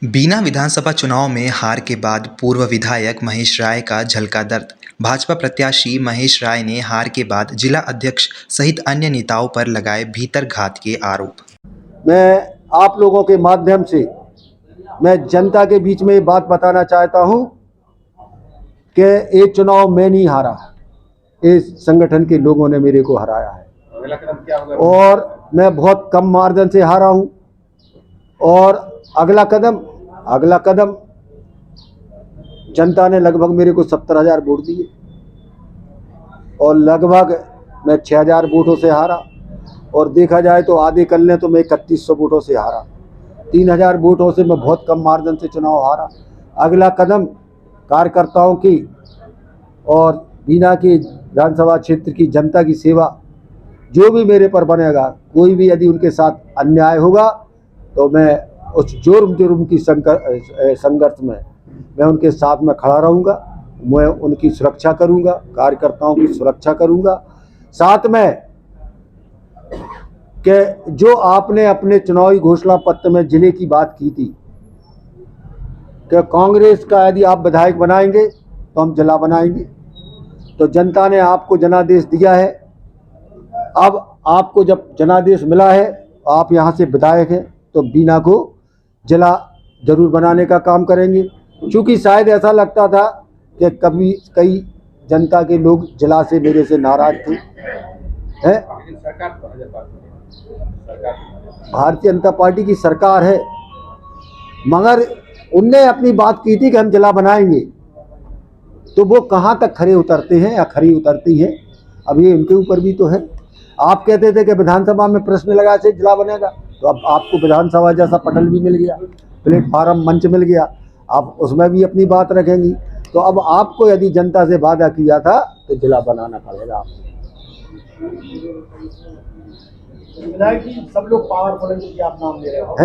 बीना विधानसभा चुनाव में हार के बाद पूर्व विधायक महेश राय का झलका दर्द। भाजपा प्रत्याशी महेश राय ने हार के बाद जिला अध्यक्ष सहित अन्य नेताओं पर लगाए भीतरघात के आरोप। मैं आप लोगों के माध्यम से मैं जनता के बीच में ये बात बताना चाहता हूं कि ये चुनाव मैं नहीं हारा, इस संगठन के लोगों ने मेरे को हराया है और मैं बहुत कम मार्जिन से हारा हूं। और अगला कदम जनता ने लगभग मेरे को 70,000 वोट दिए और लगभग मैं 6,000 वोटों से हारा। और देखा जाए तो आधे कल तो मैं 3100 वोटों से हारा। 3,000 वोटों से मैं बहुत कम मार्जिन से चुनाव हारा। अगला कदम कार्यकर्ताओं की और बीना के विधानसभा क्षेत्र की जनता की सेवा जो भी मेरे पर बनेगा, कोई भी यदि उनके साथ अन्याय होगा तो मैं उस जुर्म की संघर्ष में मैं उनके साथ में खड़ा रहूँगा। मैं उनकी सुरक्षा करूँगा, कार्यकर्ताओं की सुरक्षा करूँगा। साथ में कि जो आपने अपने चुनावी घोषणा पत्र में जिले की बात की थी कि कांग्रेस का यदि आप विधायक बनाएंगे तो हम जिला बनाएंगे, तो जनता ने आपको जनादेश दिया है। अब आपको जब जनादेश मिला है, आप यहाँ से विधायक हैं, तो बीना को जिला जरूर बनाने का काम करेंगे। क्योंकि शायद ऐसा लगता था कि कई जनता के लोग जिला से मेरे से नाराज थे। हैं? भारतीय जनता पार्टी की सरकार है, मगर उनने अपनी बात की थी कि हम जिला बनाएंगे, तो वो कहाँ तक खरे उतरते हैं या खरी उतरती हैं, अब ये उनके ऊपर भी तो है। आप कहते थे कि विधानसभा में प्रश्न लगा से जिला बनेगा, तो अब आपको विधानसभा जैसा पटल भी मिल गया, प्लेटफार्म मंच मिल गया, आप उसमें भी अपनी बात रखेंगी। तो अब आपको यदि जनता से वादा किया था तो जिला बनाना पड़ेगा आपको। विधायक जी, सब लोग पावरफुल हैं जो आप नाम ले रहे हो,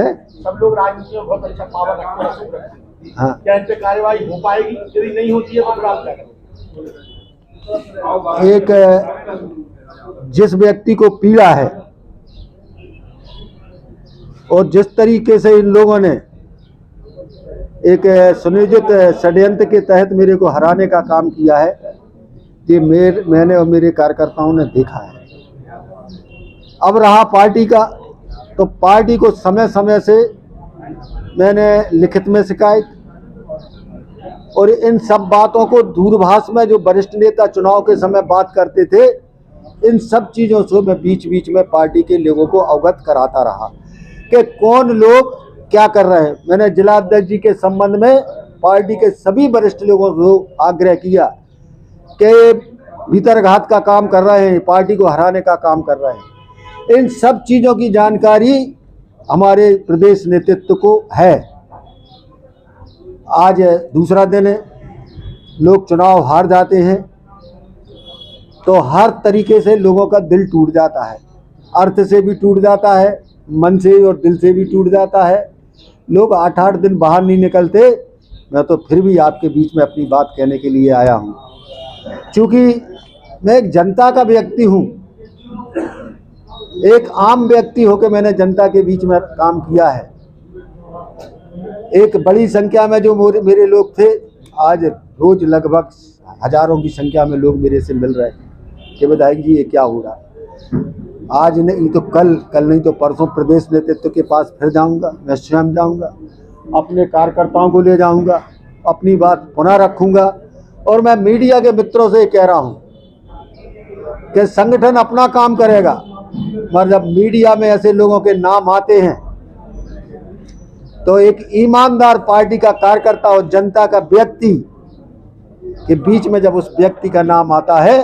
सब लोग राजनीति में बहुत अच्छा पावर रखते हैं। हाँ, क्या इन पे कार्रवाई हो पाएगी? यदि नहीं होती है तो फिर आप क्या करेंगे? एक जिस व्यक्ति को पीड़ा है और जिस तरीके से इन लोगों ने एक सुनियोजित षड्यंत्र के तहत मेरे को हराने का काम किया है, ये मैंने और मेरे कार्यकर्ताओं ने देखा है। अब रहा पार्टी का, तो पार्टी को समय समय से मैंने लिखित में शिकायत और इन सब बातों को दूरभाष में जो वरिष्ठ नेता चुनाव के समय बात करते थे, इन सब चीज़ों से मैं बीच बीच में पार्टी के लोगों को अवगत कराता रहा कि कौन लोग क्या कर रहे हैं। मैंने जिला अध्यक्ष जी के संबंध में पार्टी के सभी वरिष्ठ लोगों को आग्रह किया कि भीतरघात का काम कर रहे हैं, पार्टी को हराने का काम कर रहे हैं। इन सब चीज़ों की जानकारी हमारे प्रदेश नेतृत्व को है। आज दूसरा दिन है, लोग चुनाव हार जाते हैं तो हर तरीके से लोगों का दिल टूट जाता है, अर्थ से भी टूट जाता है, मन से और दिल से भी टूट जाता है। लोग 8-8 दिन बाहर नहीं निकलते। मैं तो फिर भी आपके बीच में अपनी बात कहने के लिए आया हूँ, क्योंकि मैं एक जनता का व्यक्ति हूँ, एक आम व्यक्ति होकर मैंने जनता के बीच में काम किया है। एक बड़ी संख्या में जो मेरे लोग थे, आज रोज लगभग हजारों की संख्या में लोग मेरे से मिल रहे हैं कि विधायक जी ये क्या हो रहा है। आज नहीं तो कल नहीं तो परसों प्रदेश नेतृत्व के पास फिर जाऊंगा, मैं स्वयं जाऊंगा, अपने कार्यकर्ताओं को ले जाऊंगा, अपनी बात पुनः रखूंगा। और मैं मीडिया के मित्रों से कह रहा हूं कि संगठन अपना काम करेगा, मगर जब मीडिया में ऐसे लोगों के नाम आते हैं तो एक ईमानदार पार्टी का कार्यकर्ता और जनता का व्यक्ति के बीच में जब उस व्यक्ति का नाम आता है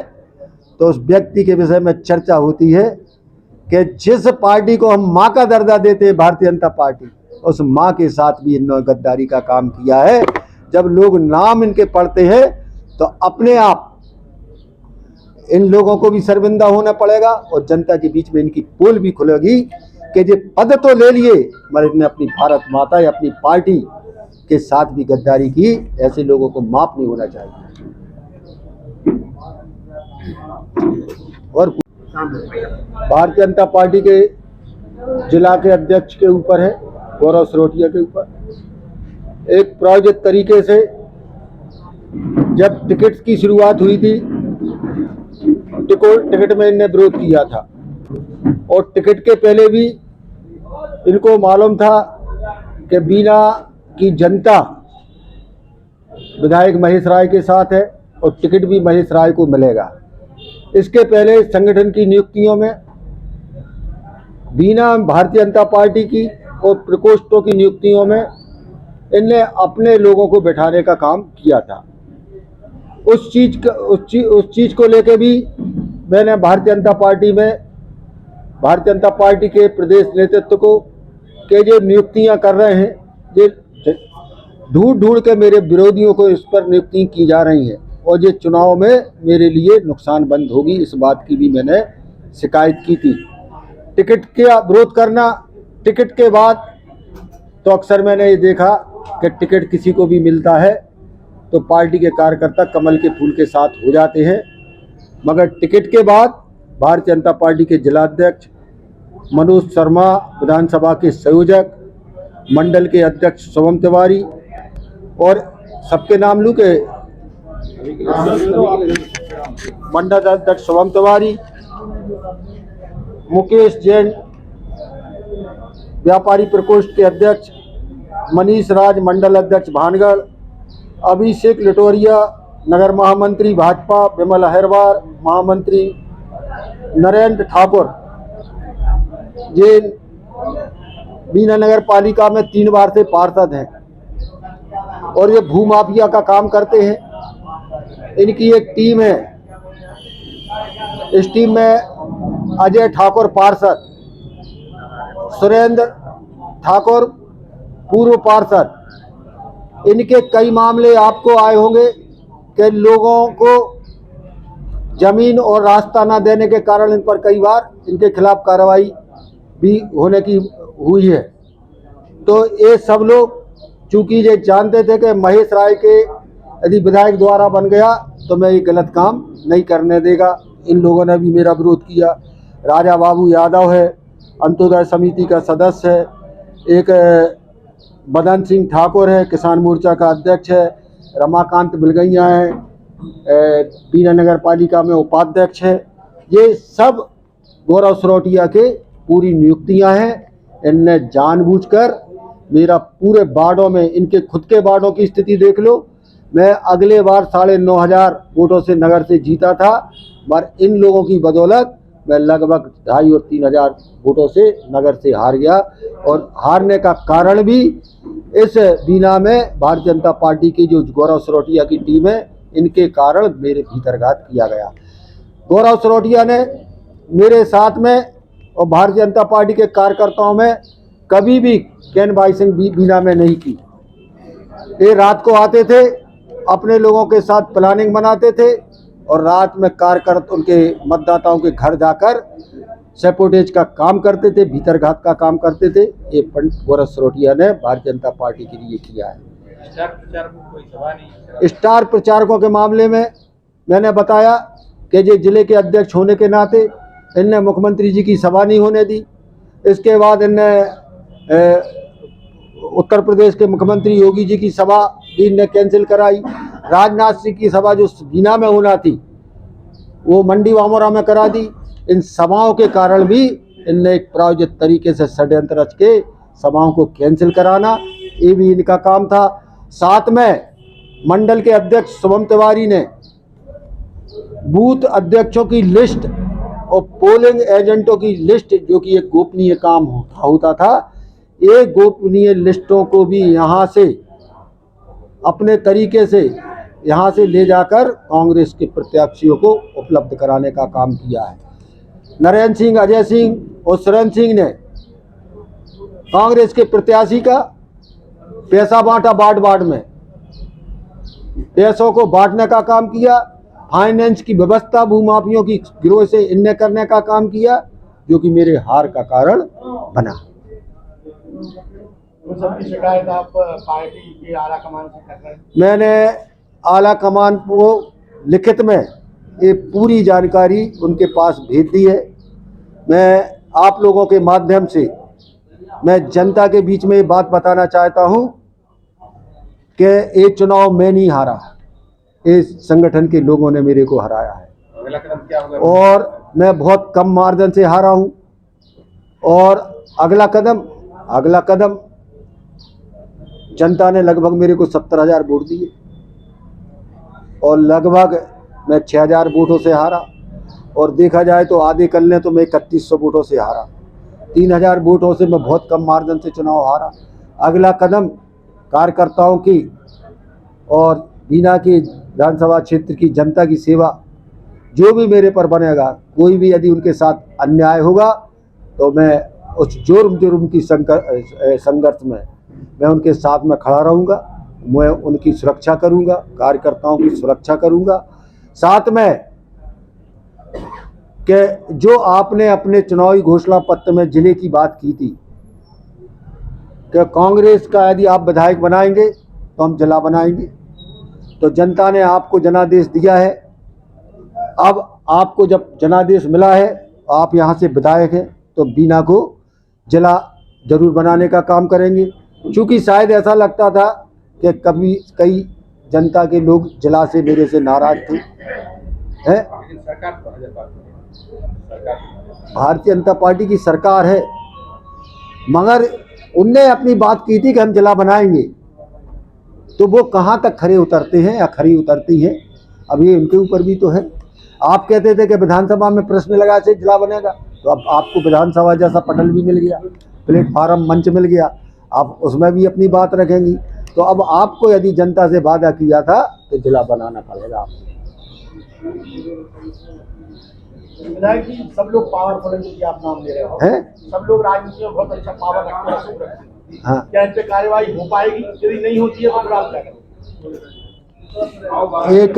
तो उस व्यक्ति के विषय में चर्चा होती है कि जिस पार्टी को हम माँ का दर्जा देते हैं, भारतीय जनता पार्टी, उस माँ के साथ भी इन्होंने गद्दारी का काम किया है। जब लोग नाम इनके पढ़ते हैं तो अपने आप इन लोगों को भी शर्मिंदा होना पड़ेगा और जनता के बीच में इनकी पोल भी खुलेगी कि ये पद तो ले लिए मगर इन्हें अपनी भारत माता या अपनी पार्टी के साथ भी गद्दारी की। ऐसे लोगों को माफ नहीं होना चाहिए। और भारतीय जनता पार्टी के जिला के अध्यक्ष के ऊपर है, गौरव सरोटिया के ऊपर, एक प्रायोजित तरीके से जब टिकट की शुरुआत हुई थी, टिकट में इनने विरोध किया था और टिकट के पहले भी इनको मालूम था कि बीना की जनता विधायक महेश राय के साथ है और टिकट भी महेश राय को मिलेगा। इसके पहले संगठन की नियुक्तियों में बीना भारतीय जनता पार्टी की और प्रकोष्ठों की नियुक्तियों में इनने अपने लोगों को बैठाने का काम किया था। उस चीज को लेके भी मैंने भारतीय जनता पार्टी के प्रदेश नेतृत्व को कि जो नियुक्तियां कर रहे हैं, ये ढूंढ के मेरे विरोधियों को इस पर नियुक्ति की जा रही हैं और ये चुनाव में मेरे लिए नुकसान बंद होगी, इस बात की भी मैंने शिकायत की थी। टिकट का विरोध करना, टिकट के बाद तो अक्सर मैंने ये देखा कि टिकट किसी को भी मिलता है तो पार्टी के कार्यकर्ता कमल के फूल के साथ हो जाते हैं, मगर टिकट के बाद भारतीय जनता पार्टी के जिलाध्यक्ष मनोज शर्मा, विधानसभा के संयोजक, मंडल के अध्यक्ष शुभम तिवारी और सबके नाम लूँ के मंडल अध्यक्ष शुभम तिवारी, मुकेश जैन व्यापारी प्रकोष्ठ के अध्यक्ष, मनीष राज मंडल अध्यक्ष भानगढ़, अभिषेक लिटोरिया नगर महामंत्री भाजपा, विमल अहिरवार महामंत्री, नरेंद्र ठाकुर ये बीना नगर पालिका में 3 बार से पार्षद हैं और ये भूमाफिया का काम करते हैं। इनकी एक टीम है, इस टीम में अजय ठाकुर पार्षद, सुरेंद्र ठाकुर पूर्व पार्षद, इनके कई मामले आपको आए होंगे कि लोगों को जमीन और रास्ता ना देने के कारण इन पर कई बार इनके खिलाफ कार्रवाई भी होने की हुई है। तो ये सब लोग चूंकि ये जानते थे कि महेश राय के यदि विधायक द्वारा बन गया तो मैं ये गलत काम नहीं करने देगा, इन लोगों ने भी मेरा विरोध किया। राजा बाबू यादव है, अंत्योदय समिति का सदस्य है, एक बदन सिंह ठाकुर है, किसान मोर्चा का अध्यक्ष है, रमाकांत बिलगैया है, बीना नगर पालिका में उपाध्यक्ष है। ये सब गौरव सरोटिया के पूरी नियुक्तियां हैं। इनने जानबूझकर मेरा पूरे वार्डों में, इनके खुद के वार्डों की स्थिति देख लो, मैं अगले बार 9,500 वोटों से नगर से जीता था, पर इन लोगों की बदौलत मैं लगभग 2,500 और 3,000 वोटों से नगर से हार गया। और हारने का कारण भी इस बीना में भारतीय जनता पार्टी की जो गौरव सरोटिया की टीम है, इनके कारण मेरे भीतरघात किया गया। गौरव सरोटिया ने मेरे साथ में और भारतीय जनता पार्टी के कार्यकर्ताओं में कभी भी कैन बाइसिंग बीना में नहीं की। ये रात को आते थे, अपने लोगों के साथ प्लानिंग बनाते थे और रात में कार्यकर्ता उनके मतदाताओं के घर जाकर सैपोटेज का काम करते थे, भीतरघात का काम करते थे। ये पंडित गौरव सरोटिया ने भारतीय जनता पार्टी के लिए किया है। स्टार प्रचारकों के मामले में मैंने बताया कि ये जिले के अध्यक्ष होने के नाते इनने मुख्यमंत्री जी की सभा नहीं होने दी। इसके बाद इनने उत्तर प्रदेश के मुख्यमंत्री योगी जी की सभा भी इनने कैंसिल कराई। राजनाथ सिंह की सभा जो बीना में होना थी वो मंडी वामोरा में करा दी। इन सभाओं के कारण भी इनने एक प्रायोजित तरीके से षड्यंत्र रच के सभाओं को कैंसिल कराना, ये भी इनका काम था। साथ में मंडल के अध्यक्ष शुभम तिवारी ने बूथ अध्यक्षों की लिस्ट और पोलिंग एजेंटों की लिस्ट, जो कि एक गोपनीय काम होता था, ये गोपनीय लिस्टों को भी यहाँ से अपने तरीके से यहाँ से ले जाकर कांग्रेस के प्रत्याशियों को उपलब्ध कराने का काम किया है। नरेंद्र सिंह, अजय सिंह और सुरेंद्र सिंह ने कांग्रेस के प्रत्याशी का पैसा बांटा, वार्ड में पैसों को बांटने का काम किया। फाइनेंस की व्यवस्था भूमाफियों की गिरोह से इनने करने का काम किया, जो कि मेरे हार का कारण बना। उन सबकी शिकायत आप पार्टी के आला कमान से कर रहे हैं? मैंने आला कमान को लिखित में ये पूरी जानकारी उनके पास भेज दी है। मैं आप लोगों के माध्यम से मैं जनता के बीच में ये बात बताना चाहता हूँ कि ये चुनाव मैं नहीं हारा, इस संगठन के लोगों ने मेरे को हराया है। अगला कदम क्या होगा? और मैं बहुत कम मार्जिन से हारा हूं। और अगला कदम जनता ने लगभग मेरे को 70,000 वोट दिए और लगभग मैं 6,000 वोटों से हारा। और देखा जाए तो आधे कर लें तो मैं 3100 वोटों से हारा। 3,000 वोटों से मैं बहुत कम मार्जिन से चुनाव हारा। अगला कदम कार्यकर्ताओं की और बीना के विधानसभा क्षेत्र की जनता की सेवा जो भी मेरे पर बनेगा, कोई भी यदि उनके साथ अन्याय होगा तो मैं उस जुर्म की संघर्ष में मैं उनके साथ में खड़ा रहूँगा। मैं उनकी सुरक्षा करूँगा, कार्यकर्ताओं की सुरक्षा करूँगा। साथ में कि जो आपने अपने चुनावी घोषणा पत्र में जिले की बात की थी कि कांग्रेस का यदि आप विधायक बनाएंगे तो हम जिला बनाएंगे, तो जनता ने आपको जनादेश दिया है। अब आपको जब जनादेश मिला है, आप यहाँ से विधायक हैं, तो बीना को जिला जरूर बनाने का काम करेंगे। क्योंकि शायद ऐसा लगता था कि कई जनता के लोग जिला से मेरे से नाराज थे हैं। भारतीय जनता पार्टी की सरकार है, मगर उनने अपनी बात की थी कि हम जिला बनाएंगे, तो वो कहाँ तक खरे उतरते हैं या खरी उतरती हैं, अब ये उनके ऊपर भी तो है। आप कहते थे कि विधानसभा में प्रश्न लगा से जिला बनेगा, तो अब आपको विधानसभा जैसा पटल भी मिल गया, प्लेटफार्म मंच मिल गया, आप उसमें भी अपनी बात रखेंगी। तो अब आपको यदि जनता से वादा किया था तो जिला बनाना पड़ेगा आपको। विधायक जी, सब लोग पावरफुल हैं जो आप नाम ले रहे हो, सब लोग राजनीति में बहुत अच्छा पावर रखते हैं, सुख रखते हैं। हाँ, क्या इन पे कार्रवाई हो पाएगी? यदि नहीं होती है तो फिर आप क्या करेंगे? एक